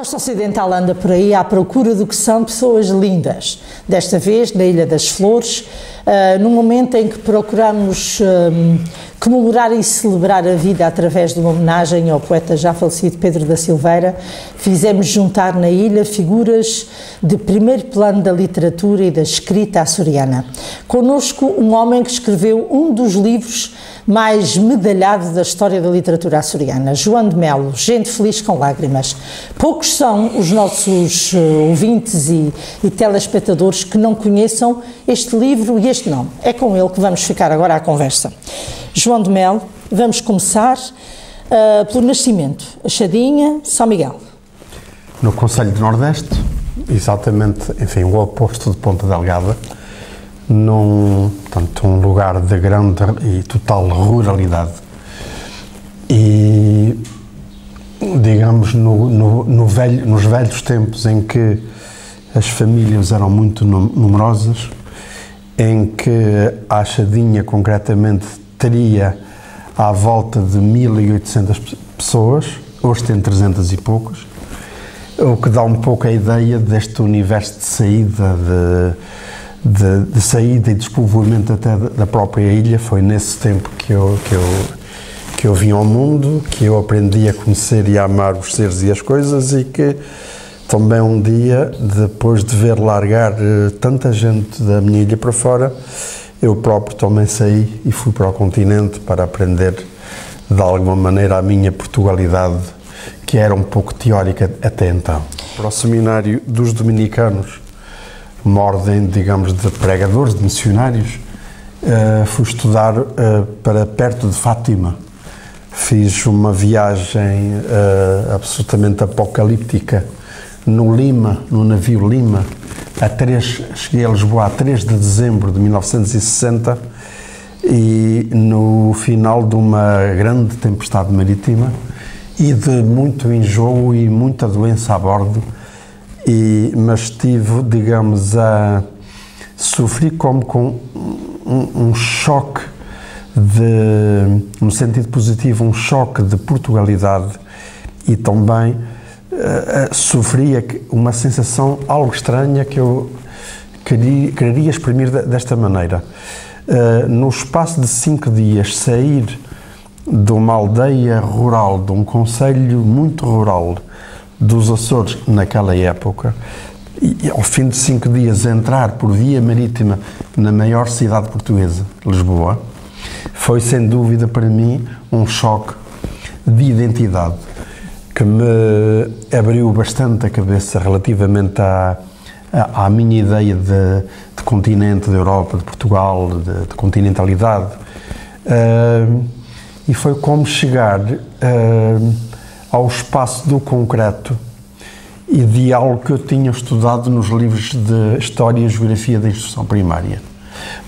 costa ocidental anda por aí à procura do que são pessoas lindas. Desta vez, na Ilha das Flores, num momento em que procuramos comemorar e celebrar a vida através de uma homenagem ao poeta já falecido Pedro da Silveira, fizemos juntar na ilha figuras de primeiro plano da literatura e da escrita açoriana. Connosco um homem que escreveu um dos livros mais medalhado da história da literatura açoriana, João de Melo, Gente Feliz com Lágrimas. Poucos são os nossos ouvintes e telespectadores que não conheçam este livro e este nome. É com ele que vamos ficar agora à conversa. João de Melo, vamos começar pelo nascimento, Achadinha, São Miguel. No Concelho do Nordeste, exatamente, enfim, o oposto de Ponta Delgada, portanto, um lugar de grande e total ruralidade. E, digamos, nos velhos tempos em que as famílias eram muito numerosas, em que a Achadinha, concretamente, teria à volta de 1.800 pessoas, hoje tem 300 e poucos, o que dá um pouco a ideia deste universo de saída, de saída e despovoamento até da própria ilha. Foi nesse tempo que eu vim ao mundo, que eu aprendi a conhecer e a amar os seres e as coisas, e que também um dia, depois de ver largar tanta gente da minha ilha para fora, eu próprio também saí e fui para o continente para aprender de alguma maneira a minha Portugalidade, que era um pouco teórica até então. Para o seminário dos dominicanos, uma ordem, digamos, de pregadores, de missionários, fui estudar para perto de Fátima. Fiz uma viagem absolutamente apocalíptica no navio Lima, cheguei a Lisboa a 3 de dezembro de 1960 e no final de uma grande tempestade marítima e de muito enjoo e muita doença a bordo, mas tive, digamos, sofri como com um choque no sentido positivo, um choque de Portugalidade, e também sofria uma sensação algo estranha que eu queria exprimir desta maneira. No espaço de 5 dias, sair de uma aldeia rural, de um concelho muito rural dos Açores naquela época, e ao fim de 5 dias entrar por via marítima na maior cidade portuguesa, Lisboa, foi sem dúvida para mim um choque de identidade que me abriu bastante a cabeça relativamente à minha ideia de continente, de Europa, de Portugal, de continentalidade. E foi como chegar ao espaço do concreto e de algo que eu tinha estudado nos livros de História e Geografia da Instrução Primária,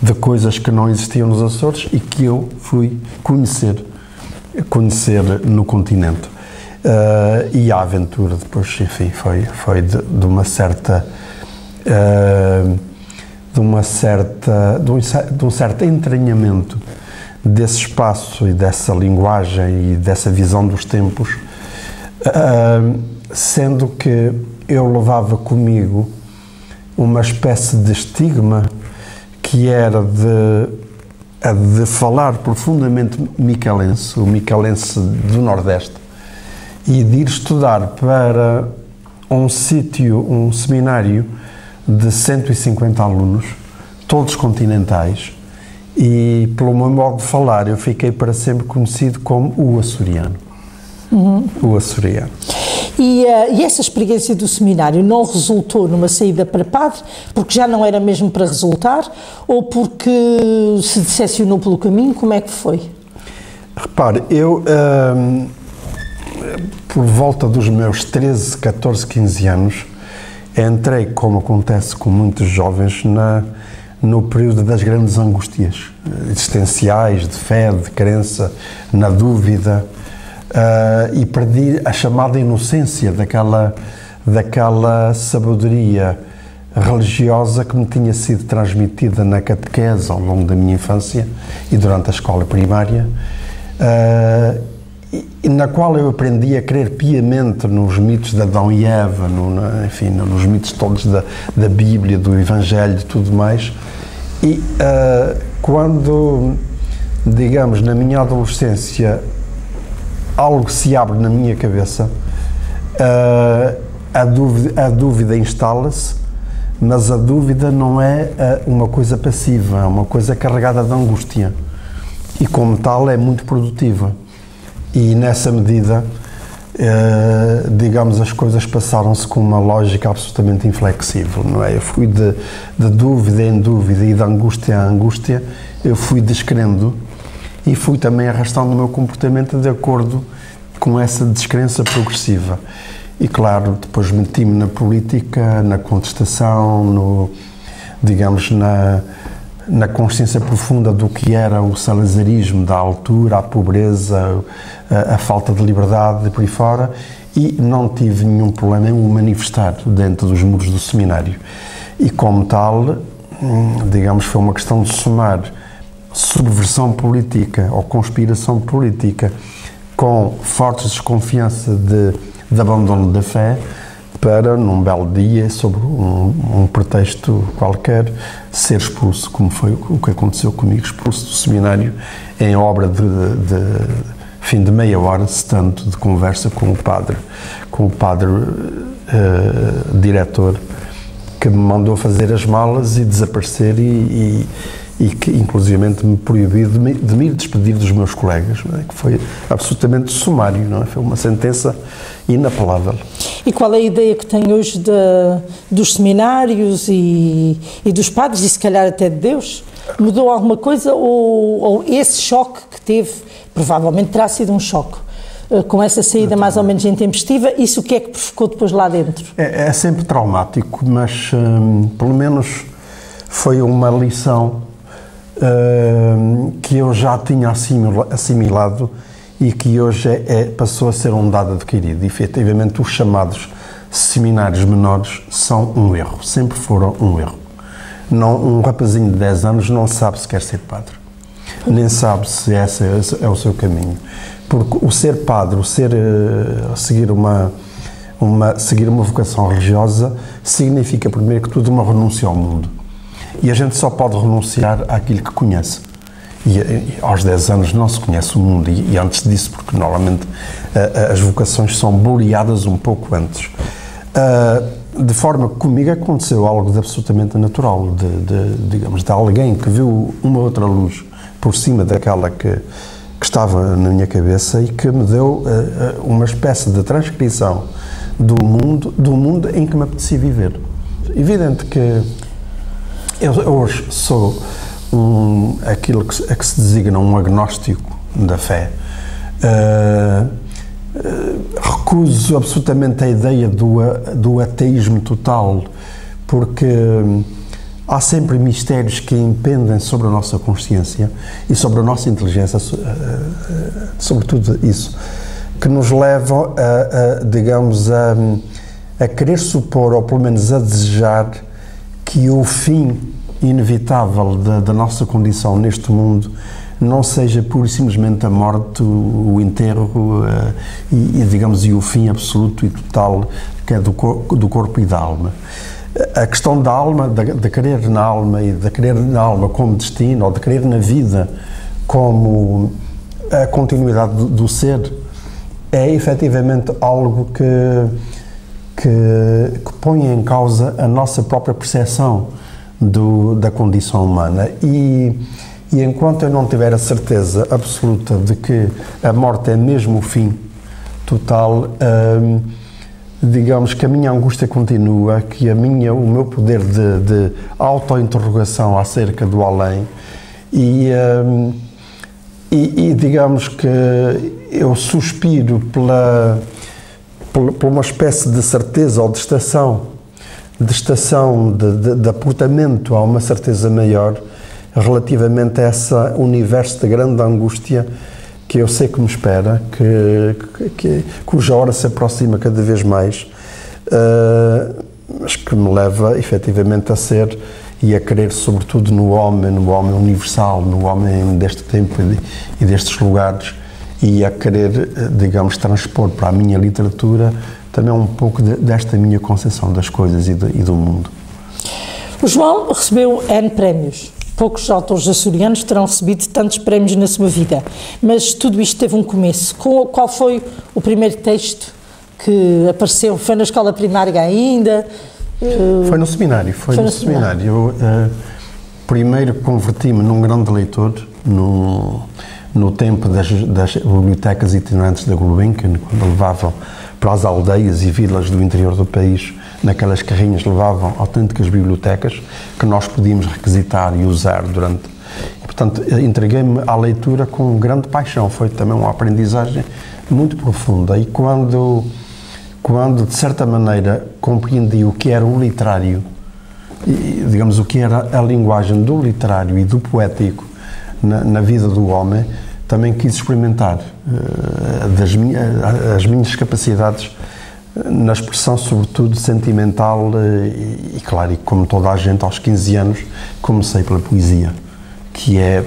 de coisas que não existiam nos Açores e que eu fui conhecer no continente. E a aventura depois, enfim, foi de um certo entranhamento desse espaço e dessa linguagem e dessa visão dos tempos, sendo que eu levava comigo uma espécie de estigma que era de falar profundamente micalense, o micalense do Nordeste, e de ir estudar para um seminário de 150 alunos, todos continentais, e pelo meu modo de falar eu fiquei para sempre conhecido como o açoriano. O açoriano. E essa experiência do seminário não resultou numa saída para padre, porque já não era mesmo para resultar, ou porque se decepcionou pelo caminho? Como é que foi? Repare, eu, por volta dos meus 13, 14, 15 anos, entrei, como acontece com muitos jovens, no período das grandes angústias existenciais, de fé, de crença, na dúvida, e perdi a chamada inocência daquela sabedoria religiosa que me tinha sido transmitida na catequese ao longo da minha infância e durante a escola primária, na qual eu aprendi a crer piamente nos mitos de Adão e Eva, enfim, nos mitos todos da Bíblia, do Evangelho e tudo mais. E quando, digamos, na minha adolescência, algo se abre na minha cabeça, a dúvida instala-se, mas a dúvida não é uma coisa passiva, é uma coisa carregada de angústia. E como tal é muito produtiva. E nessa medida, digamos, as coisas passaram-se com uma lógica absolutamente inflexível, não é? Eu fui de dúvida em dúvida e de angústia a angústia, eu fui descrendo e fui também arrastando o meu comportamento de acordo com essa descrença progressiva. E claro, depois meti-me na política, na contestação, digamos, na consciência profunda do que era o salazarismo da altura, a pobreza, a falta de liberdade e por aí fora, e não tive nenhum problema em o manifestar dentro dos muros do seminário. E como tal, digamos, foi uma questão de somar subversão política ou conspiração política com forte desconfiança de abandono da fé, para, num belo dia, sobre um pretexto qualquer, ser expulso, como foi o que aconteceu comigo, expulso do seminário em obra de fim de meia hora, tanto de conversa com o padre diretor, que me mandou fazer as malas e desaparecer e que inclusivamente me proibiu de me despedir dos meus colegas, não é? Que foi absolutamente sumário, não é? Foi uma sentença inapelável. E qual é a ideia que tem hoje dos seminários e dos padres, e se calhar até de Deus? Mudou alguma coisa ou esse choque que teve, provavelmente terá sido um choque, com essa saída mais ou menos intempestiva, isso o que é que provocou depois lá dentro? É sempre traumático, mas pelo menos foi uma lição que eu já tinha assimilado e que hoje passou a ser um dado adquirido. E, efetivamente, os chamados seminários menores são um erro, sempre foram um erro. Um rapazinho de 10 anos não sabe se quer ser padre, nem sabe se esse é o seu caminho. Porque o ser padre, seguir uma vocação religiosa, significa, primeiro que tudo, uma renúncia ao mundo. E a gente só pode renunciar àquilo que conhece. E aos 10 anos não se conhece o mundo, e antes disso, porque normalmente as vocações são boleadas um pouco antes. De forma que comigo aconteceu algo de absolutamente natural, digamos, de alguém que viu uma outra luz por cima daquela que estava na minha cabeça e que me deu uma espécie de transcrição do mundo em que me apetecia viver. Evidente que eu hoje sou aquilo a que se designa um agnóstico da fé. Recuso absolutamente a ideia do ateísmo total, porque há sempre mistérios que impendem sobre a nossa consciência e sobre a nossa inteligência, sobretudo isso, que nos levam digamos, a querer supor, ou pelo menos a desejar, que o fim inevitável da nossa condição neste mundo não seja pura e simplesmente a morte, o enterro digamos, e o fim absoluto e total que é do corpo e da alma. A questão da alma, de crer na alma e de crer na alma como destino, ou de crer na vida como a continuidade do ser, é efetivamente algo que põe em causa a nossa própria percepção da condição humana. E enquanto eu não tiver a certeza absoluta de que a morte é mesmo o fim total, digamos que a minha angústia continua, que o meu poder de auto-interrogação acerca do além e digamos que eu suspiro por uma espécie de certeza ou de estação de apontamento a uma certeza maior relativamente a esse universo de grande angústia que eu sei que me espera, cuja hora se aproxima cada vez mais, mas que me leva efetivamente a ser e a crer sobretudo no homem universal, no homem deste tempo e destes lugares, e a querer, digamos, transpor para a minha literatura também um pouco desta minha concepção das coisas e do mundo. O João recebeu N prémios. Poucos autores açorianos terão recebido tantos prémios na sua vida, mas tudo isto teve um começo. Qual foi o primeiro texto que apareceu? Foi na escola primária ainda? Foi no seminário. Foi no seminário. Eu primeiro converti-me num grande leitor no tempo das bibliotecas itinerantes da Gulbenkian, quando levavam para as aldeias e vilas do interior do país, naquelas carrinhas levavam autênticas bibliotecas que nós podíamos requisitar e usar durante... E, portanto, entreguei-me à leitura com grande paixão. Foi também uma aprendizagem muito profunda. E quando de certa maneira, compreendi o que era um literário, e, digamos, o que era a linguagem do literário e do poético na vida do homem, também quis experimentar as minhas capacidades na expressão, sobretudo, sentimental e, claro, e como toda a gente, aos 15 anos, comecei pela poesia, que é,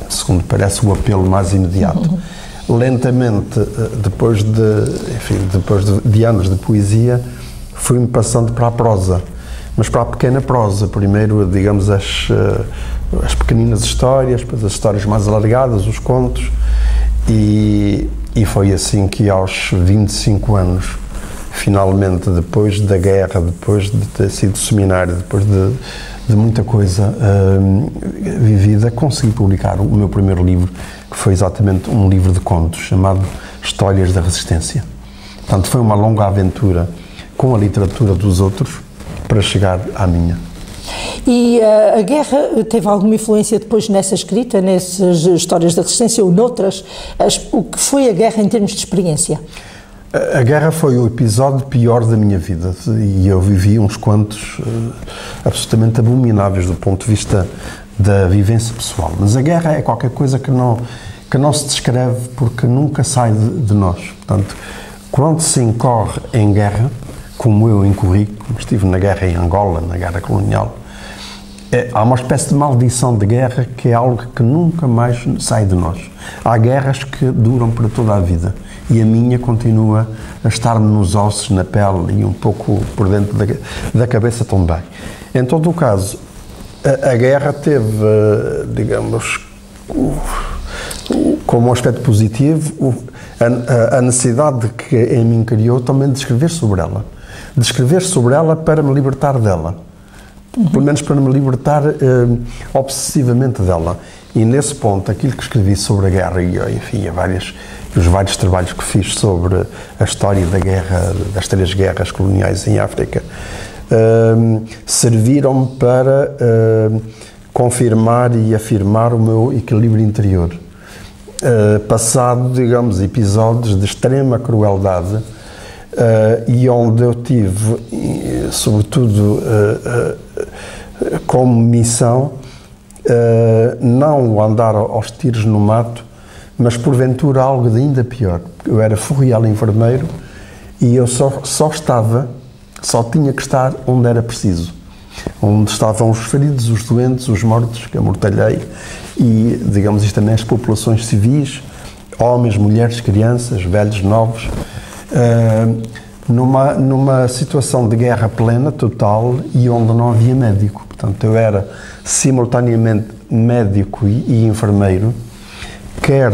segundo parece, o apelo mais imediato. Lentamente, depois de anos de poesia, fui-me passando para a prosa, mas para a pequena prosa. Primeiro, digamos, as pequeninas histórias, depois as histórias mais alargadas, os contos, e foi assim que aos 25 anos, finalmente, depois da guerra, depois de ter sido seminário, depois de muita coisa vivida, consegui publicar o meu primeiro livro, que foi exatamente um livro de contos, chamado Histórias da Resistência. Portanto, foi uma longa aventura com a literatura dos outros para chegar à minha. E a guerra teve alguma influência depois nessa escrita, nessas Histórias da Resistência ou noutras? O que foi a guerra em termos de experiência? A guerra foi o episódio pior da minha vida e eu vivi uns quantos absolutamente abomináveis do ponto de vista da vivência pessoal. Mas a guerra é qualquer coisa que não se descreve porque nunca sai de nós. Portanto, quando se incorre em guerra, como eu incorri, como estive na guerra em Angola, na guerra colonial, há uma espécie de maldição de guerra que é algo que nunca mais sai de nós. Há guerras que duram para toda a vida e a minha continua a estar-me nos ossos, na pele e um pouco por dentro da cabeça também. Em todo o caso, a guerra teve, digamos, como um aspecto positivo, a necessidade que em mim criou também de escrever sobre ela. De escrever sobre ela para me libertar dela. Pelo menos para me libertar obsessivamente dela. E nesse ponto, aquilo que escrevi sobre a guerra e, enfim, os vários trabalhos que fiz sobre a história da guerra, das 3 guerras coloniais em África, serviram-me para confirmar e afirmar o meu equilíbrio interior. Passado, digamos, episódios de extrema crueldade, e onde eu tive, sobretudo, como missão, não andar aos tiros no mato, mas porventura algo de ainda pior. Eu era forrial enfermeiro e eu só tinha que estar onde era preciso. Onde estavam os feridos, os doentes, os mortos, que amortalhei, e, digamos, isto também as populações civis, homens, mulheres, crianças, velhos, novos, numa situação de guerra plena, total, e onde não havia médico. Portanto, eu era simultaneamente médico e enfermeiro, quer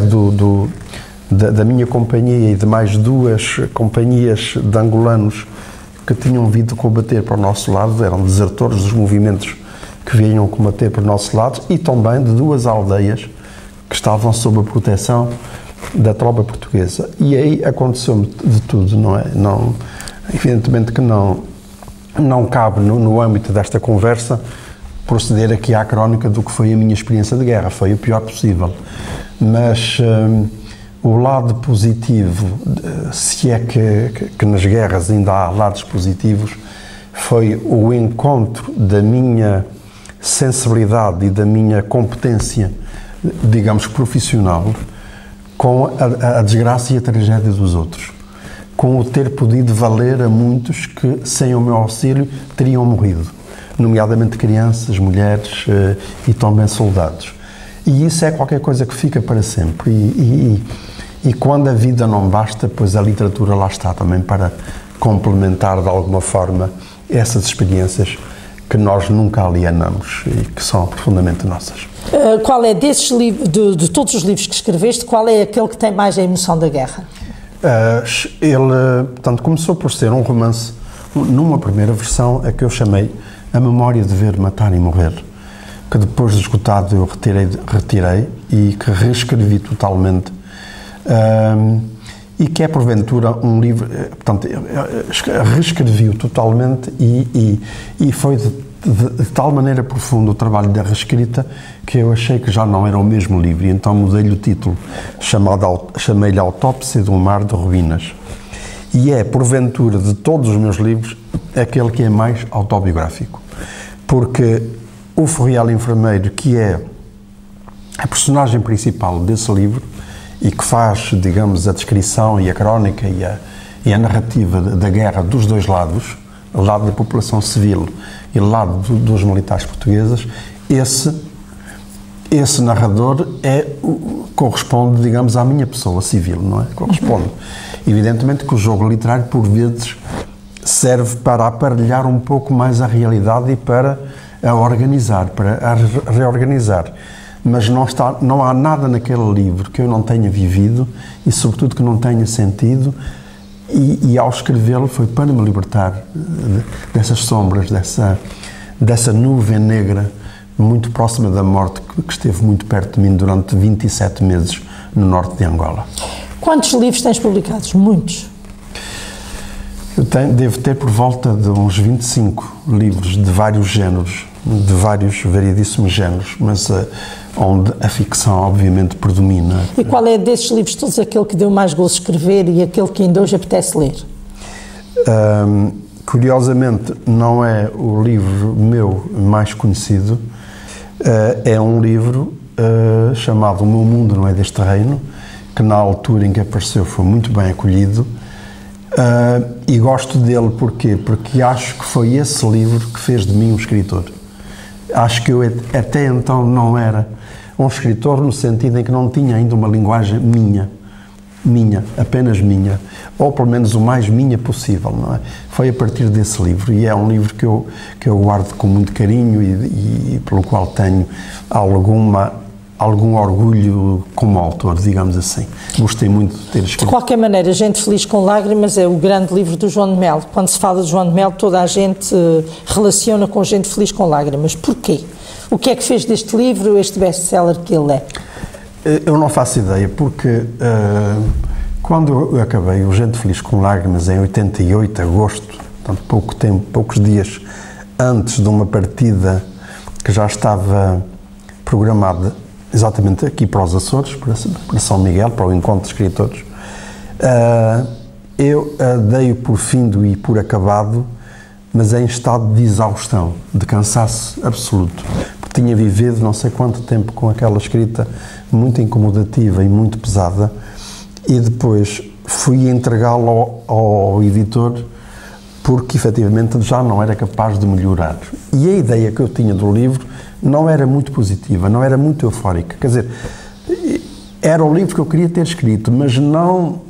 da minha companhia e de mais 2 companhias de angolanos que tinham vindo combater para o nosso lado, eram desertores dos movimentos que vinham combater para o nosso lado, e também de 2 aldeias que estavam sob a proteção da tropa portuguesa. E aí aconteceu-me de tudo, não é? Não, evidentemente que não cabe no âmbito desta conversa proceder aqui à crónica do que foi a minha experiência de guerra. Foi o pior possível. Mas o lado positivo, se é que nas guerras ainda há lados positivos, foi o encontro da minha sensibilidade e da minha competência, digamos, profissional, com a desgraça e a tragédia dos outros, com o ter podido valer a muitos que, sem o meu auxílio, teriam morrido, nomeadamente crianças, mulheres e também soldados. E isso é qualquer coisa que fica para sempre. E quando a vida não basta, pois a literatura lá está também para complementar de alguma forma essas experiências que nós nunca alienamos e que são profundamente nossas. Qual é desses livros, de todos os livros que escreveste, qual é aquele que tem mais a emoção da guerra? Ele, portanto, começou por ser um romance, numa primeira versão, a que eu chamei A Memória de Ver, Matar e Morrer, que depois de esgotado eu retirei e que reescrevi totalmente, e que é porventura um livro, portanto, reescrevi-o totalmente e foi de tal maneira profundo o trabalho da reescrita que eu achei que já não era o mesmo livro, e então mudei-lhe o título, chamei-lhe Autópsia de um Mar de Ruínas. E é, porventura, de todos os meus livros, aquele que é mais autobiográfico, porque o Furriel Enfermeiro, que é a personagem principal desse livro e que faz, digamos, a descrição e a crónica e a narrativa da guerra dos dois lados, o lado da população civil e o lado dos militares portugueses, esse narrador corresponde, digamos, à minha pessoa civil, não é? Corresponde. Evidentemente que o jogo literário, por vezes, serve para aparelhar um pouco mais a realidade e para a organizar, para a reorganizar. Mas não há nada naquele livro que eu não tenha vivido e, sobretudo, que não tenha sentido, e ao escrevê-lo foi para me libertar dessas sombras, dessa nuvem negra muito próxima da morte, que esteve muito perto de mim durante 27 meses no norte de Angola. Quantos livros tens publicados? Muitos? Eu devo ter por volta de uns 25 livros de vários géneros, de vários variedíssimos géneros, mas onde a ficção obviamente predomina. E qual é desses livros todos aquele que deu mais gozo escrever e aquele que ainda hoje apetece ler? Curiosamente, não é o livro meu mais conhecido, é um livro chamado O Meu Mundo Não É Deste Reino, que na altura em que apareceu foi muito bem acolhido, e gosto dele porquê? Porque acho que foi esse livro que fez de mim um escritor. Acho que eu até então não era um escritor no sentido em que não tinha ainda uma linguagem minha, apenas minha, ou pelo menos o mais minha possível, não é? Foi a partir desse livro, e é um livro que eu guardo com muito carinho e pelo qual tenho algum orgulho como autor, digamos assim. Gostei muito de ter escrito. De qualquer maneira, Gente Feliz com Lágrimas é o grande livro do João de Melo. Quando se fala de João de Melo, toda a gente relaciona com Gente Feliz com Lágrimas. Porquê? O que é que fez deste livro este best-seller que ele é? Eu não faço ideia, porque quando eu acabei o Gente Feliz com Lágrimas em 88, agosto, portanto poucos dias antes de uma partida que já estava programada exatamente aqui para os Açores, para São Miguel, para o Encontro de Escritores, eu dei-o por findo e por acabado, mas em estado de exaustão, de cansaço absoluto, porque tinha vivido não sei quanto tempo com aquela escrita muito incomodativa e muito pesada, e depois fui entregá-lo ao editor porque efetivamente já não era capaz de melhorar. E a ideia que eu tinha do livro não era muito positiva, não era muito eufórica. Quer dizer, era o livro que eu queria ter escrito, mas não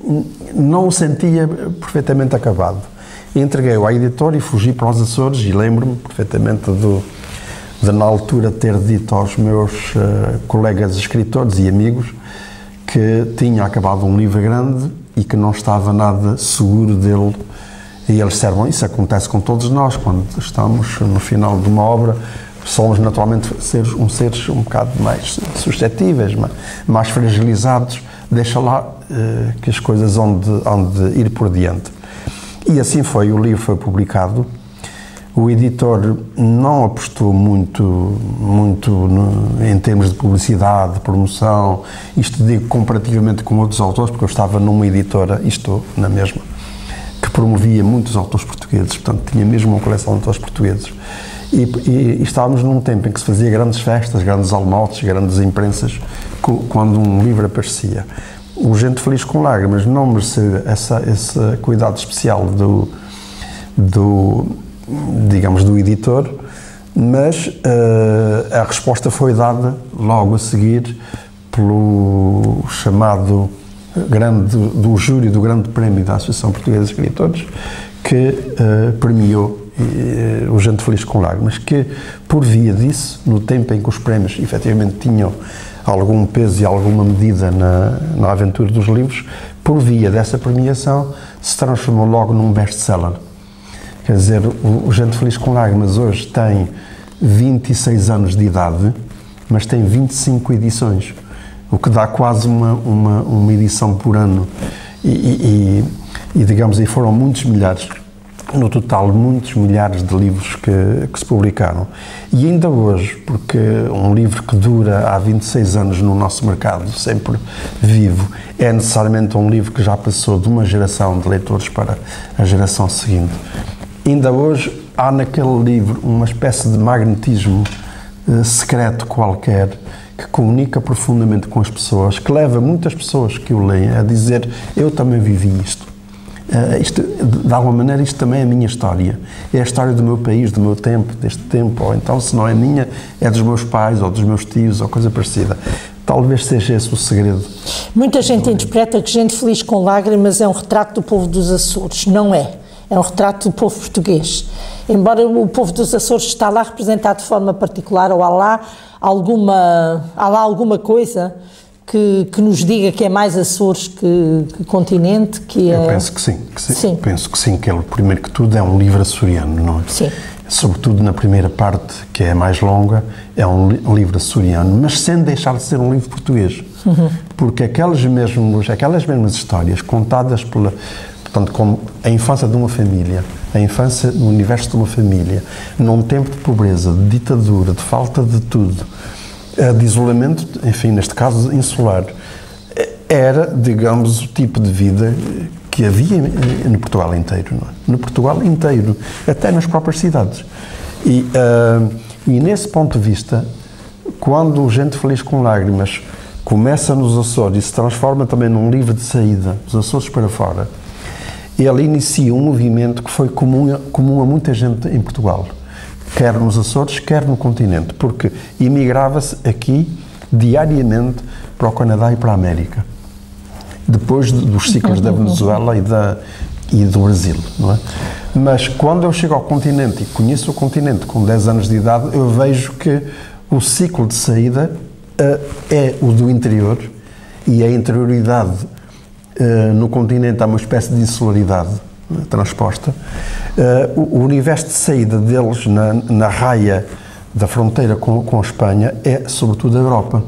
o sentia perfeitamente acabado. Entreguei-o à editora e fugi para os Açores, e lembro-me perfeitamente de na altura ter dito aos meus colegas escritores e amigos que tinha acabado um livro grande e que não estava nada seguro dele. E eles disseram, isso acontece com todos nós, quando estamos no final de uma obra, somos naturalmente seres um bocado mais suscetíveis, mais fragilizados, deixa lá que as coisas hão de ir por diante. E assim foi, o livro foi publicado, o editor não apostou muito em termos de publicidade, de promoção, isto digo comparativamente com outros autores, porque eu estava numa editora, e estou na mesma, que promovia muitos autores portugueses, portanto tinha mesmo uma coleção de autores portugueses. E estávamos num tempo em que se fazia grandes festas, grandes almoços, grandes imprensas, quando um livro aparecia. O Gente Feliz com Lágrimas não mereceu esse cuidado especial digamos, do editor, mas a resposta foi dada logo a seguir pelo chamado do júri do Grande Prémio da Associação Portuguesa de Escritores, que premiou o Gente Feliz com Lágrimas, que, por via disso, no tempo em que os prémios efetivamente tinham algum peso e alguma medida na aventura dos livros, por via dessa premiação, se transformou logo num best-seller. Quer dizer, o Gente Feliz com Lágrimas hoje tem 26 anos de idade, mas tem 25 edições, o que dá quase uma edição por ano. E digamos, aí foram muitos milhares, no total, muitos milhares de livros que se publicaram. E ainda hoje, porque um livro que dura há 26 anos no nosso mercado, sempre vivo, é necessariamente um livro que já passou de uma geração de leitores para a geração seguinte. Ainda hoje há naquele livro uma espécie de magnetismo secreto qualquer, que comunica profundamente com as pessoas, que leva muitas pessoas que o leem a dizer: eu também vivi isto. De alguma maneira, isto também é a minha história. É a história do meu país, do meu tempo, deste tempo. Ou então, se não é minha, é dos meus pais, ou dos meus tios, ou coisa parecida. Talvez seja esse o segredo. Muita gente interpreta que Gente Feliz com Lágrimas é um retrato do povo dos Açores. Não é. É um retrato do povo português. Embora o povo dos Açores está lá representado de forma particular, ou há lá alguma coisa que nos diga que é mais Açores que continente, que é... Eu penso que sim, penso que sim, que ele, primeiro que tudo, é um livro açoriano, não é? Sim. Sobretudo na primeira parte, que é a mais longa, é um livro açoriano, mas sem deixar de ser um livro português. Porque aquelas mesmas histórias contadas portanto, como a infância de uma família, a infância no universo de uma família, num tempo de pobreza, de ditadura, de falta de tudo, de isolamento, enfim, neste caso insular, era, digamos, o tipo de vida que havia no Portugal inteiro, não é? No Portugal inteiro, até nas próprias cidades. E nesse ponto de vista, quando Gente Feliz com Lágrimas começa nos Açores e se transforma também num livro de saída, dos Açores para fora, ele inicia um movimento que foi comum a muita gente em Portugal, quer nos Açores, quer no continente, porque imigrava-se aqui diariamente para o Canadá e para a América, depois dos ciclos da Venezuela e do Brasil, não é? Mas quando eu chego ao continente e conheço o continente com 10 anos de idade, eu vejo que o ciclo de saída é o do interior, e a interioridade no continente há uma espécie de insularidade transposta. O universo de saída deles na raia da fronteira com a Espanha é sobretudo a Europa.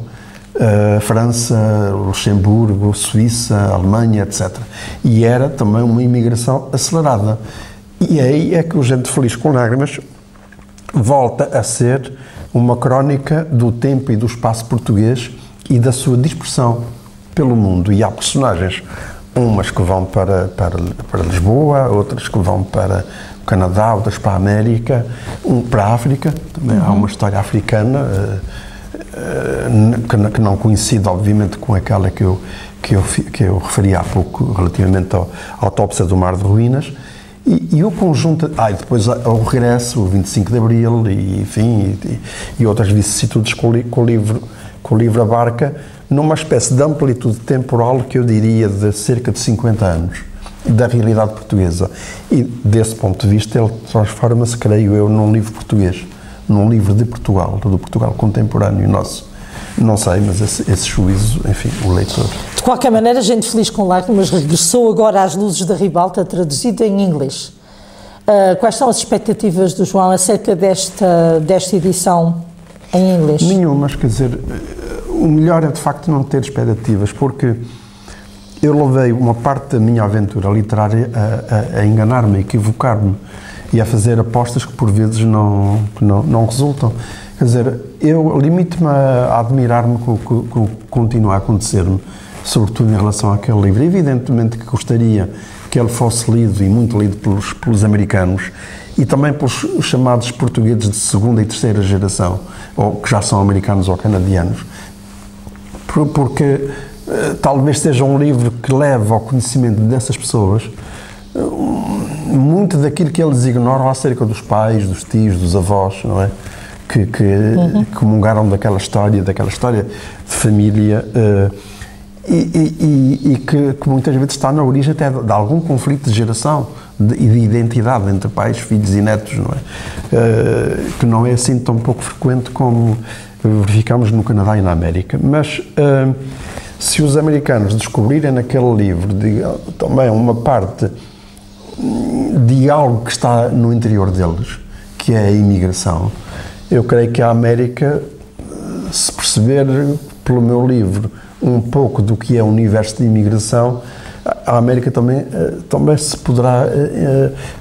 França, Luxemburgo, Suíça, Alemanha, etc. E era também uma imigração acelerada. E aí é que o Gente Feliz com Lágrimas volta a ser uma crónica do tempo e do espaço português e da sua dispersão pelo mundo. E há personagens, umas que vão para Lisboa, outras que vão para o Canadá, outras para a América, para a África. Também há uma história africana que não coincide, obviamente, com aquela que eu referi há pouco, relativamente à autópsia do Mar de Ruínas. E o conjunto... e depois o regresso, o 25 de Abril, e, enfim, e outras vicissitudes que o livro abarca, numa espécie de amplitude temporal que eu diria de cerca de 50 anos da realidade portuguesa. E desse ponto de vista ele transforma-se, creio eu, num livro português, num livro de Portugal, do Portugal contemporâneo nosso. Não sei, mas esse juízo, enfim, o leitor. De qualquer maneira, Gente Feliz com Lágrimas regressou agora às luzes da Ribalta, traduzido em inglês. Quais são as expectativas do João acerca desta edição em inglês? Nenhumas, quer dizer, o melhor é de facto não ter expectativas, porque eu levei uma parte da minha aventura literária a enganar-me, a equivocar-me e a fazer apostas que por vezes não resultam. Quer dizer, eu limito-me a admirar-me com o que continua a acontecer-me, sobretudo em relação àquele livro. Evidentemente que gostaria que ele fosse lido, e muito lido, pelos americanos e também pelos chamados portugueses de segunda e terceira geração, ou que já são americanos ou canadianos, porque talvez seja um livro que leve ao conhecimento dessas pessoas muito daquilo que eles ignoram acerca dos pais, dos tios, dos avós, não é? Que comungaram daquela história de família, e que muitas vezes está na origem até de algum conflito de geração e de identidade entre pais, filhos e netos, não é? Que não é assim tão pouco frequente como verificamos no Canadá e na América. Mas se os americanos descobrirem naquele livro também uma parte de algo que está no interior deles, que é a imigração, eu creio que a América, se perceber pelo meu livro um pouco do que é o universo de imigração, a América também se poderá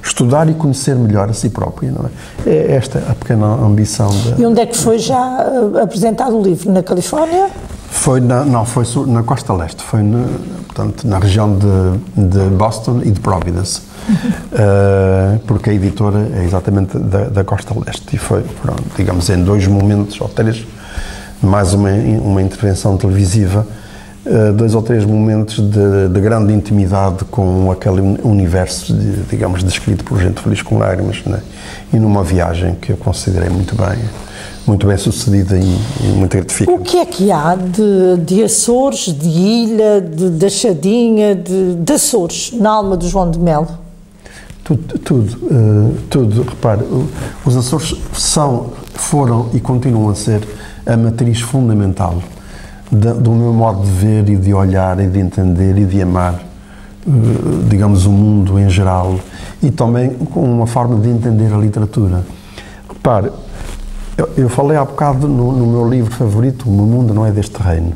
estudar e conhecer melhor a si própria, não é? É esta a pequena ambição. E onde é que foi já apresentado o livro? Na Califórnia? Foi na Costa Leste, foi portanto, na região de Boston e de Providence, porque a editora é exatamente da Costa Leste, e foi, digamos, em 2 momentos ou 3, mais uma intervenção televisiva, 2 ou 3 momentos de grande intimidade com aquele universo, digamos, descrito por Gente Feliz com Lágrimas, né? E numa viagem que eu considerei muito bem sucedida e muito gratificante. O que é que há de Açores, de Ilha, de Achadinha, de Açores, na alma do João de Melo? Tudo. Repare, os Açores foram e continuam a ser a matriz fundamental do meu modo de ver e de olhar e de entender e de amar, digamos, o mundo em geral, e também com uma forma de entender a literatura. Repare, eu falei há bocado no meu livro favorito, O Mundo Não É Deste Reino.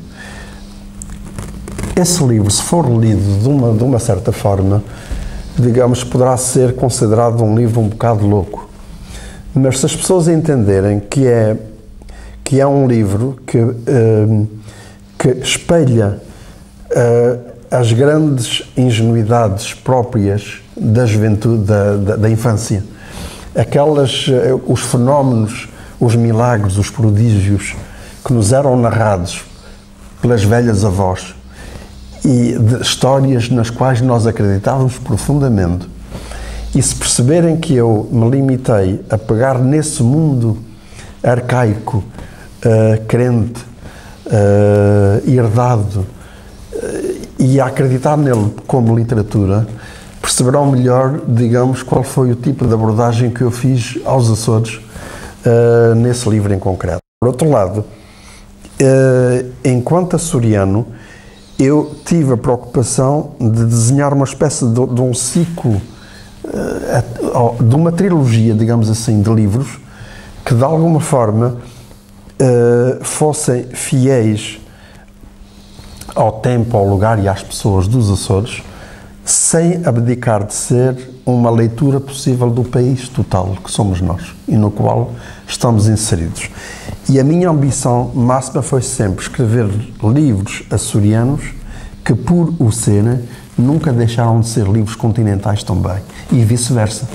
Esse livro, se for lido de uma certa forma, digamos, poderá ser considerado um livro um bocado louco. Mas se as pessoas entenderem que é um livro que espelha as grandes ingenuidades próprias da juventude, da infância, os fenómenos, os milagres, os prodígios que nos eram narrados pelas velhas avós e de histórias nas quais nós acreditávamos profundamente, e se perceberem que eu me limitei a pegar nesse mundo arcaico, crente, herdado, e a acreditar nele como literatura, perceberão melhor, digamos, qual foi o tipo de abordagem que eu fiz aos Açores nesse livro em concreto. Por outro lado, enquanto açoriano, eu tive a preocupação de desenhar uma espécie de um ciclo, de uma trilogia, digamos assim, de livros que de alguma forma fossem fiéis ao tempo, ao lugar e às pessoas dos Açores, sem abdicar de ser uma leitura possível do país total que somos nós e no qual estamos inseridos. E a minha ambição máxima foi sempre escrever livros açorianos que, por o serem, nunca deixaram de ser livros continentais também, e vice-versa.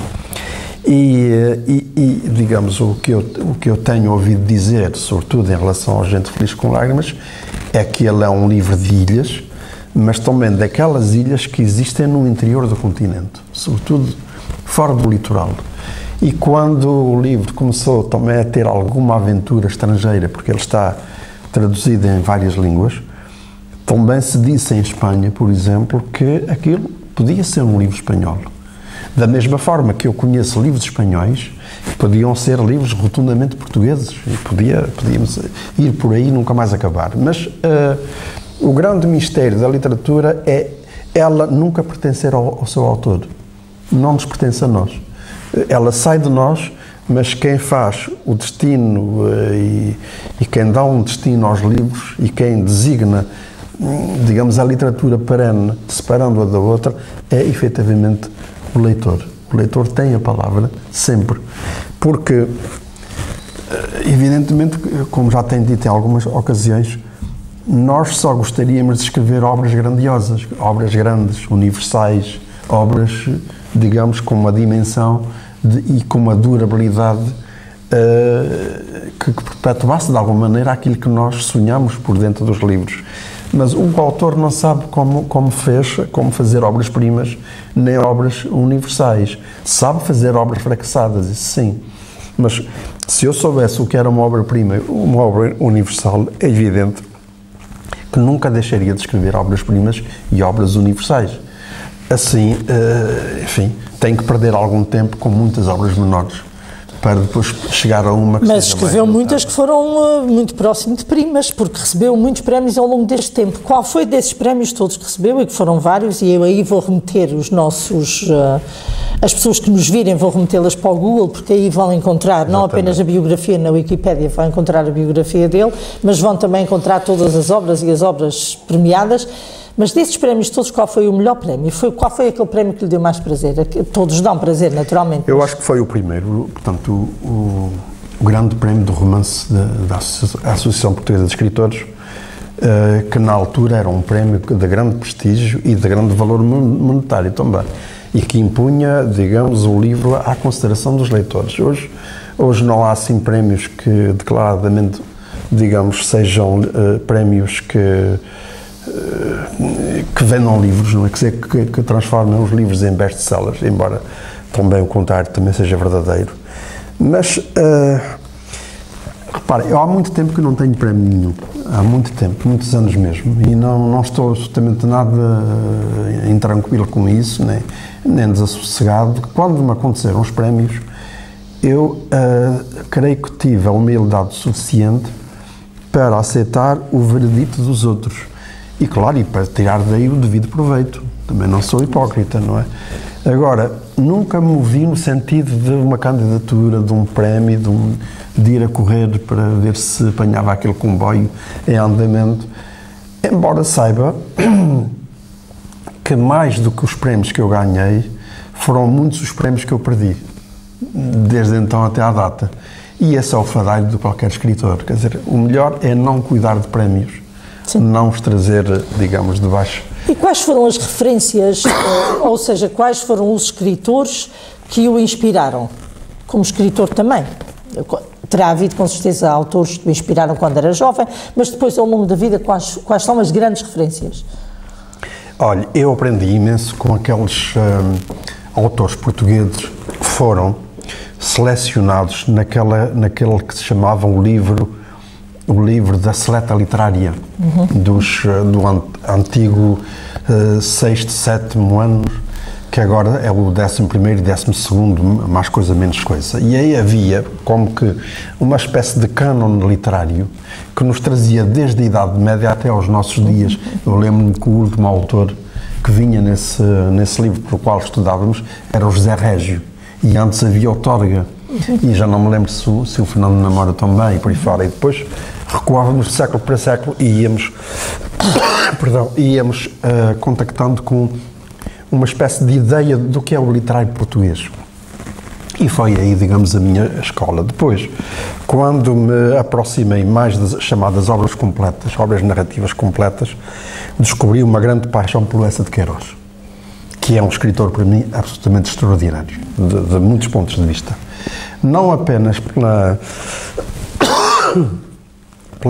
E digamos, o que eu tenho ouvido dizer, sobretudo em relação ao Gente Feliz com Lágrimas, é que ele é um livro de ilhas, mas também daquelas ilhas que existem no interior do continente, sobretudo fora do litoral. E quando o livro começou também a ter alguma aventura estrangeira, porque ele está traduzido em várias línguas, também se disse em Espanha, por exemplo, que aquilo podia ser um livro espanhol. Da mesma forma que eu conheço livros espanhóis que podiam ser livros rotundamente portugueses, e podíamos ir por aí e nunca mais acabar. Mas o grande mistério da literatura é ela nunca pertencer ao seu autor. Não nos pertence a nós. Ela sai de nós, mas quem faz o destino e quem dá um destino aos livros e quem designa, digamos, a literatura perene, separando-a da outra, é efetivamente o leitor. O leitor tem a palavra sempre. Porque, evidentemente, como já tenho dito em algumas ocasiões, nós só gostaríamos de escrever obras grandiosas, obras grandes, universais, obras, digamos, com uma dimensão e com uma durabilidade que perpetuasse de alguma maneira aquilo que nós sonhamos por dentro dos livros. Mas o autor não sabe como fazer obras-primas, nem obras universais. Sabe fazer obras fracassadas, isso sim. Mas se eu soubesse o que era uma obra-prima, uma obra universal, é evidente que nunca deixaria de escrever obras-primas e obras universais. Assim, enfim, tem que perder algum tempo com muitas obras menores para depois chegar a uma que Mas seja escreveu mais muitas que foram muito próximo de primas, porque recebeu muitos prémios ao longo deste tempo. Qual foi desses prémios todos que recebeu, e que foram vários, e eu aí vou remeter os nossos... as pessoas que nos virem, vou remetê-las para o Google, porque aí vão encontrar não apenas a biografia na Wikipédia, vão encontrar a biografia dele, mas vão também encontrar todas as obras e as obras premiadas. Mas desses prémios todos, qual foi o melhor prémio? Qual foi aquele prémio que lhe deu mais prazer? Todos dão prazer, naturalmente. Eu acho que foi o primeiro, portanto, o grande prémio do romance da Associação Portuguesa de Escritores, que na altura era um prémio de grande prestígio e de grande valor monetário também, e que impunha, digamos, o livro à consideração dos leitores. Hoje não há, assim, prémios que declaradamente, digamos, sejam prémios que vendam livros, não é? Que transformem os livros em best-sellers, embora também o contrário também seja verdadeiro. Mas, reparem, há muito tempo que não tenho prémio nenhum. Há muito tempo, muitos anos mesmo. E não estou absolutamente nada intranquilo com isso, nem desassossegado. Quando me aconteceram os prémios, eu creio que tive a humildade suficiente para aceitar o veredito dos outros. E, claro, e para tirar daí o devido proveito. Também não sou hipócrita, não é? Agora, nunca me movi no sentido de uma candidatura, de um prémio, de ir a correr para ver se apanhava aquele comboio em andamento. Embora saiba que mais do que os prémios que eu ganhei, foram muitos os prémios que eu perdi, desde então até à data. E esse é o fadário de qualquer escritor. Quer dizer, o melhor é não cuidar de prémios. Sim. Não os trazer, digamos, de baixo. E quais foram as referências, ou seja, quais foram os escritores que o inspiraram? Como escritor também. Terá havido, com certeza, autores que o inspiraram quando era jovem, mas depois, ao longo da vida, quais são as grandes referências? Olha, eu aprendi imenso com aqueles autores portugueses que foram selecionados naquele que se chamava o livro da seleta literária, do antigo 6º, 7º ano, que agora é o 11º e 12º, mais coisa, menos coisa. E aí havia como que uma espécie de cânon literário que nos trazia desde a Idade Média até aos nossos dias. Eu lembro-me que o último autor que vinha nesse livro pelo qual estudávamos era o José Régio, e antes havia o Torga. E já não me lembro se o Fernando Namora também, e por aí fora. E depois recuávamos de século para século e íamos contactando com uma espécie de ideia do que é o literário português. E foi aí, digamos, a minha escola. Depois, quando me aproximei mais das chamadas obras completas, obras narrativas completas, descobri uma grande paixão pelo Eça de Queiroz, que é um escritor, para mim, absolutamente extraordinário, de muitos pontos de vista. Não apenas pela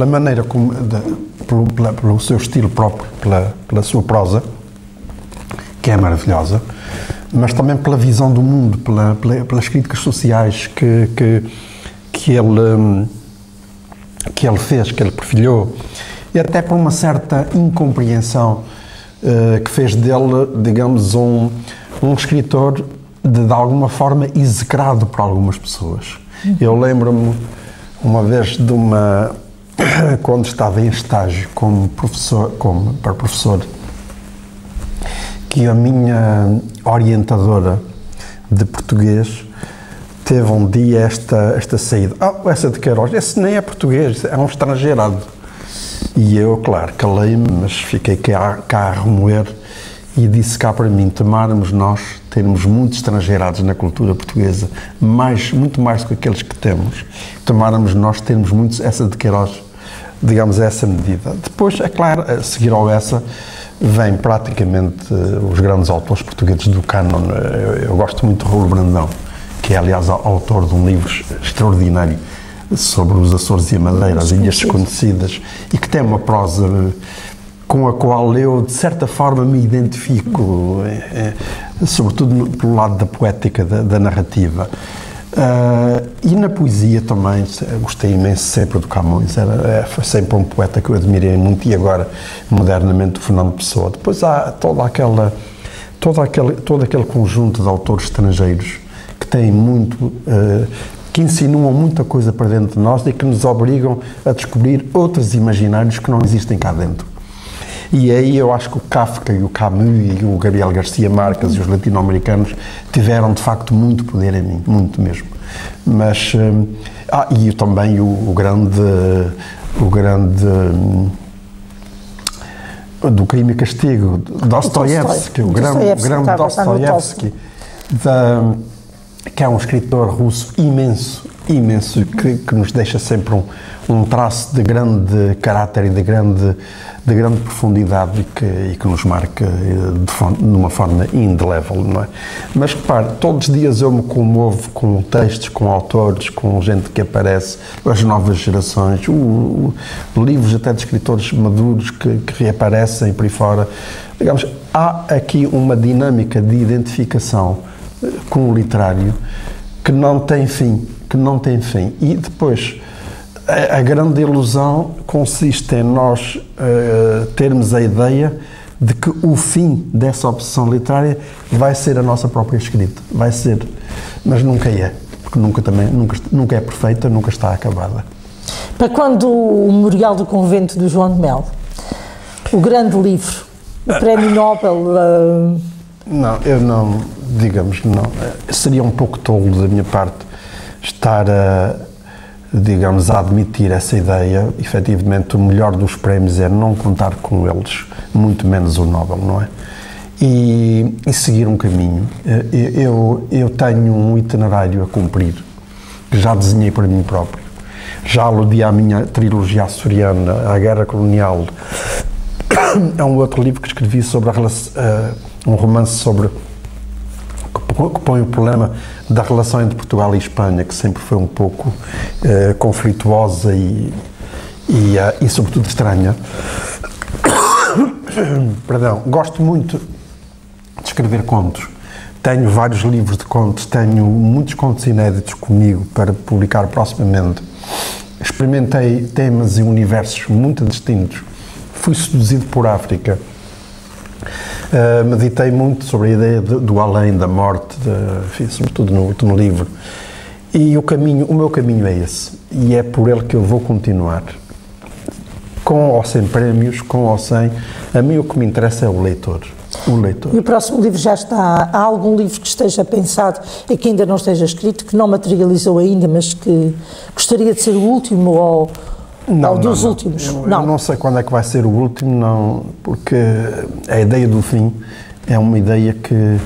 maneira como, pelo seu estilo próprio, pela sua prosa, que é maravilhosa, mas também pela visão do mundo, pelas críticas sociais que ele fez, que ele perfilhou, e até por uma certa incompreensão que fez dele, digamos, um escritor de alguma forma execrado por algumas pessoas. Eu lembro-me uma vez quando estava em estágio como professor, que a minha orientadora de português teve um dia esta saída. Essa de Queiroz, esse nem é português, é um estrangeirado. E eu, claro, calei-me, mas fiquei cá a remoer e disse cá para mim, tomáramos nós termos muitos estrangeirados na cultura portuguesa, muito mais do que aqueles que temos, tomáramos nós termos muitos Eça de Queiroz, digamos, a essa medida. Depois, é claro, a seguir ao Eça, vêm praticamente os grandes autores portugueses do cânon. Eu gosto muito de Raul Brandão, que é, aliás, autor de um livro extraordinário sobre os Açores e a Madeira, as Ilhas Desconhecidas, e que tem uma prosa com a qual eu, de certa forma, me identifico, sobretudo pelo lado da poética, da narrativa. E na poesia também, gostei imenso sempre do Camões, foi sempre um poeta que eu admirei muito, e agora, modernamente, o Fernando Pessoa. Depois há todo aquele conjunto de autores estrangeiros que têm muito, que insinuam muita coisa para dentro de nós e que nos obrigam a descobrir outros imaginários que não existem cá dentro. E aí eu acho que o Kafka e o Camus e o Gabriel Garcia Marques e os latino-americanos tiveram de facto muito poder em mim, muito mesmo. Mas, e também o grande do Crime e Castigo, Dostoiévski, o grande Dostoiévski, que é um escritor russo imenso, que nos deixa sempre um traço de grande caráter e de grande profundidade e que nos marca de uma forma indelével, não é? Mas repare, todos os dias eu me comovo com textos, com autores, com gente que aparece, as novas gerações, livros até de escritores maduros que reaparecem por aí fora. Digamos, há aqui uma dinâmica de identificação com o literário que não tem fim, E depois, a grande ilusão consiste em nós termos a ideia de que o fim dessa obsessão literária vai ser a nossa própria escrita. Vai ser, mas nunca é, porque nunca é perfeita, nunca está acabada. Para quando o Memorial do Convento do João de Mel? O grande livro, o Prémio Nobel... Não, eu não, digamos, não. Seria um pouco tolo da minha parte estar a admitir essa ideia. Efetivamente, o melhor dos prémios é não contar com eles, muito menos o Nobel, não é? E seguir um caminho. Eu tenho um itinerário a cumprir, que já desenhei para mim próprio. Já aludi à minha trilogia açoriana, à Guerra Colonial. É um outro livro que escrevi sobre um romance sobre que põe o problema da relação entre Portugal e Espanha, que sempre foi um pouco conflituosa e sobretudo estranha. Perdão. Gosto muito de escrever contos. Tenho vários livros de contos, tenho muitos contos inéditos comigo para publicar proximamente. Experimentei temas e universos muito distintos. Fui seduzido por África. Meditei muito sobre a ideia do além, da morte, enfim, sobretudo no livro. E o meu caminho é esse. E é por ele que eu vou continuar. Com ou sem prémios, com ou sem. A mim o que me interessa é o leitor. E o próximo livro já está? Há algum livro que esteja pensado e que ainda não esteja escrito, que não materializou ainda, mas que gostaria de ser o último ou dos últimos? Eu não sei quando é que vai ser o último, não, porque a ideia do fim é uma ideia que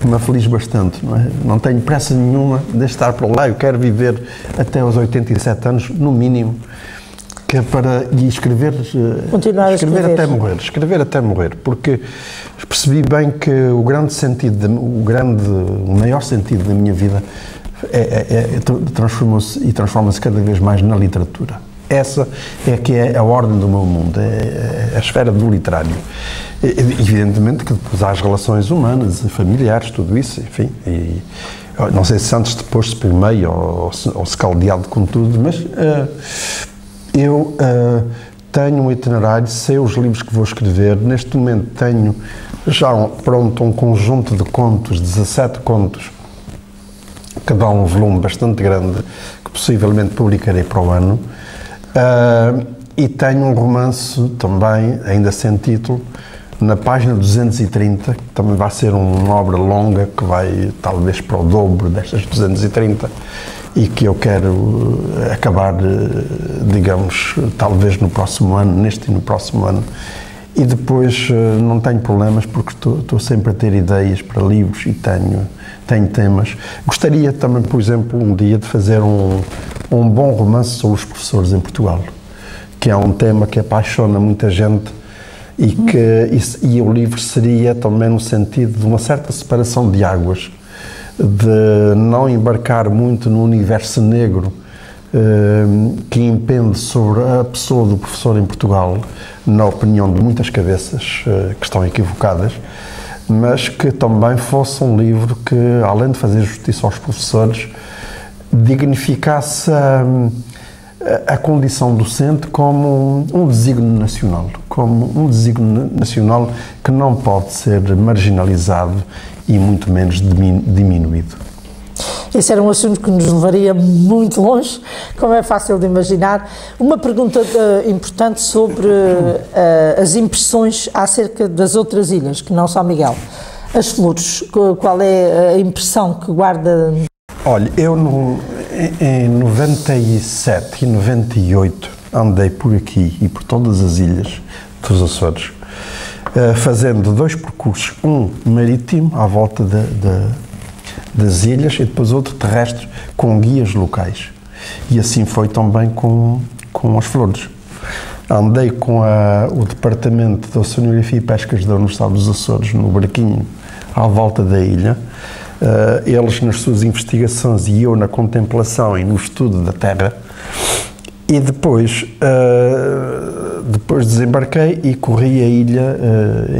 me aflige bastante, não é? Não tenho pressa nenhuma de estar por lá, eu quero viver até aos 87 anos, no mínimo, que é para escrever até morrer, porque percebi bem que o maior sentido da minha vida transforma-se cada vez mais na literatura. Essa é que é a ordem do meu mundo, é a esfera do literário. Evidentemente que depois há as relações humanas, familiares, tudo isso, enfim, e não sei se antes de pôr-se por meio ou se caldeado com tudo, mas eu tenho um itinerário, sei os livros que vou escrever. Neste momento tenho já pronto um conjunto de contos, 17 contos, que dá um volume bastante grande, que possivelmente publicarei para o ano. E tenho um romance também, ainda sem título, na página 230, que também vai ser uma obra longa, que vai talvez para o dobro destas 230, e que eu quero acabar, digamos, talvez no próximo ano, neste e no próximo ano. E depois não tenho problemas, porque estou sempre a ter ideias para livros e tenho temas. Gostaria também, por exemplo, um dia de fazer um bom romance sobre os professores em Portugal, que é um tema que apaixona muita gente e o livro seria também no sentido de uma certa separação de águas, de não embarcar muito no universo negro que impende sobre a pessoa do professor em Portugal, na opinião de muitas cabeças que estão equivocadas, mas que também fosse um livro que, além de fazer justiça aos professores, dignificasse a condição docente como um desígnio nacional que não pode ser marginalizado e muito menos diminuído. Esse era um assunto que nos levaria muito longe, como é fácil de imaginar. Uma pergunta importante sobre as impressões acerca das outras ilhas, que não São Miguel. As flores, qual é a impressão que guarda? Olha, eu em 97 e 98 andei por aqui e por todas as ilhas dos Açores, fazendo 2 percursos, um marítimo à volta das ilhas e depois outro terrestre com guias locais. E assim foi também com as flores. Andei com o Departamento de Oceanografia e Pescas da Universidade dos Açores no barquinho à volta da ilha, eles nas suas investigações e eu na contemplação e no estudo da terra, e depois desembarquei e corri a ilha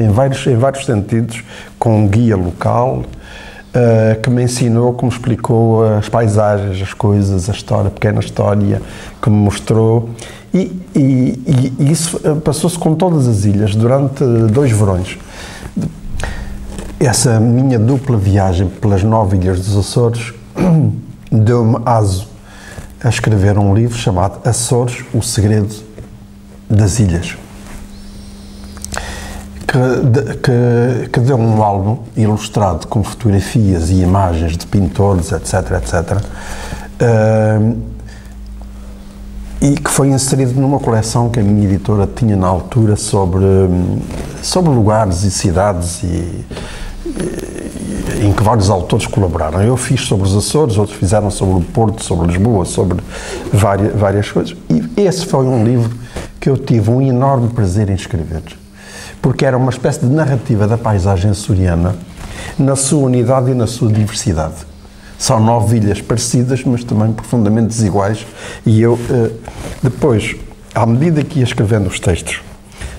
em vários sentidos, com um guia local que me ensinou, que me explicou as paisagens, as coisas, a história, a pequena história, que me mostrou, e isso passou-se com todas as ilhas durante 2 verões. Essa minha dupla viagem pelas 9 ilhas dos Açores deu-me aso a escrever um livro chamado Açores, o Segredo das Ilhas, que deu um álbum ilustrado com fotografias e imagens de pintores, etc., e que foi inserido numa coleção que a minha editora tinha na altura sobre lugares e cidades em que vários autores colaboraram. Eu fiz sobre os Açores, outros fizeram sobre o Porto, sobre Lisboa, sobre várias coisas. E esse foi um livro que eu tive um enorme prazer em escrever, porque era uma espécie de narrativa da paisagem açoriana na sua unidade e na sua diversidade. São 9 ilhas parecidas, mas também profundamente desiguais, e eu depois, à medida que ia escrevendo os textos,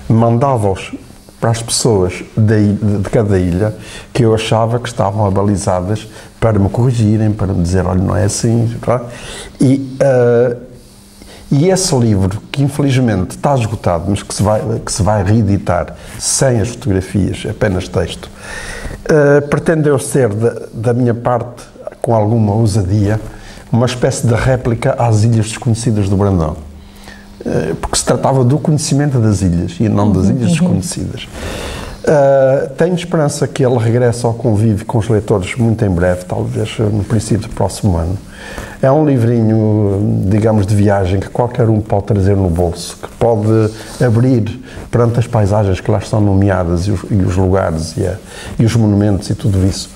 mandava-os para as pessoas de cada ilha que eu achava que estavam abalizadas para me corrigirem, para me dizer, olha, não é assim, tá? E esse livro, que infelizmente está esgotado, mas que se vai reeditar sem as fotografias, apenas texto, pretendeu ser, da minha parte, com alguma ousadia, uma espécie de réplica às Ilhas Desconhecidas do Brandão. Porque se tratava do conhecimento das ilhas e não das ilhas desconhecidas. Tenho esperança que ele regresse ao convívio com os leitores muito em breve, talvez no princípio do próximo ano. É um livrinho, digamos, de viagem que qualquer um pode trazer no bolso, que pode abrir perante as paisagens que lá estão nomeadas e os lugares e os monumentos e tudo isso.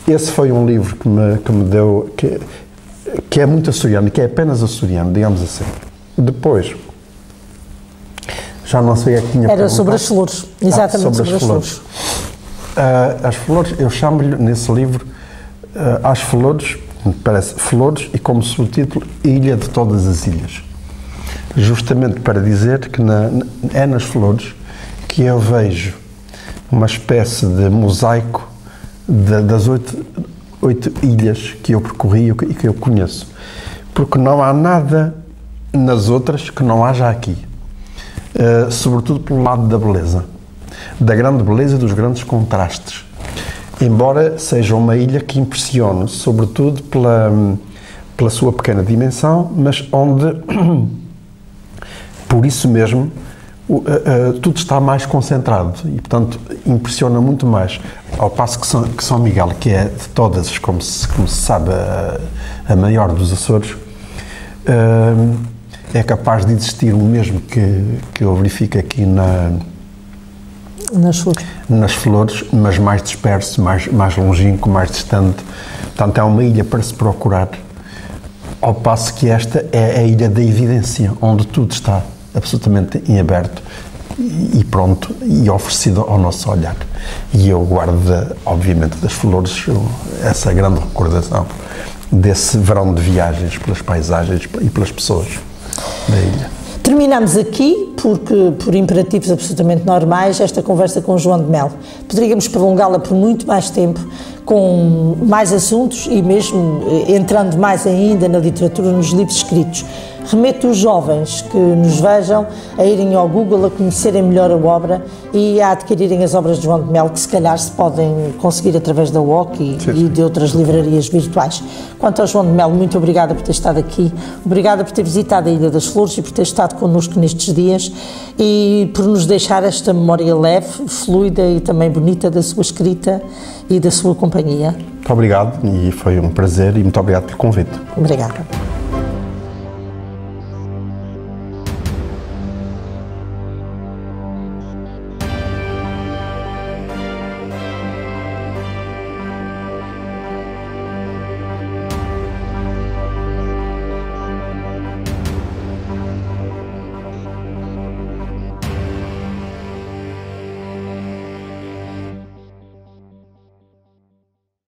Esse foi um livro que me deu, que é muito açoriano, que é apenas açoriano, digamos assim. Depois, já não sei o que tinha Era sobre as flores, exatamente, sobre as flores. As flores, eu chamo-lhe nesse livro, às flores, parece flores, e como subtítulo, Ilha de Todas as Ilhas. Justamente para dizer que é nas flores que eu vejo uma espécie de mosaico das 8 ilhas que eu percorri e que eu conheço. Porque não há nada nas outras que não haja aqui, sobretudo pelo lado da beleza, da grande beleza e dos grandes contrastes, embora seja uma ilha que impressione, sobretudo pela sua pequena dimensão, mas onde, por isso mesmo, tudo está mais concentrado e, portanto, impressiona muito mais, ao passo que São Miguel, que é de todas, como se sabe, a maior dos Açores, é capaz de existir o mesmo que eu verifico aqui nas flores, mas mais disperso, mais longínquo, mais distante. Portanto, é uma ilha para se procurar, ao passo que esta é a ilha da evidência, onde tudo está absolutamente em aberto e pronto, e oferecido ao nosso olhar. E eu guardo, obviamente, das flores essa grande recordação desse verão de viagens pelas paisagens e pelas pessoas da ilha. Terminamos aqui, porque por imperativos absolutamente normais, esta conversa com João de Melo. Poderíamos prolongá-la por muito mais tempo, com mais assuntos e mesmo entrando mais ainda na literatura, nos livros escritos. Remeto os jovens que nos vejam a irem ao Google, a conhecerem melhor a obra e a adquirirem as obras de João de Melo, que se calhar se podem conseguir através da UOC e de outras livrarias virtuais. Quanto ao João de Melo, muito obrigada por ter estado aqui, obrigada por ter visitado a Ilha das Flores e por ter estado connosco nestes dias e por nos deixar esta memória leve, fluida e também bonita da sua escrita e da sua companhia. Muito obrigado e foi um prazer e muito obrigado pelo convite. Obrigada.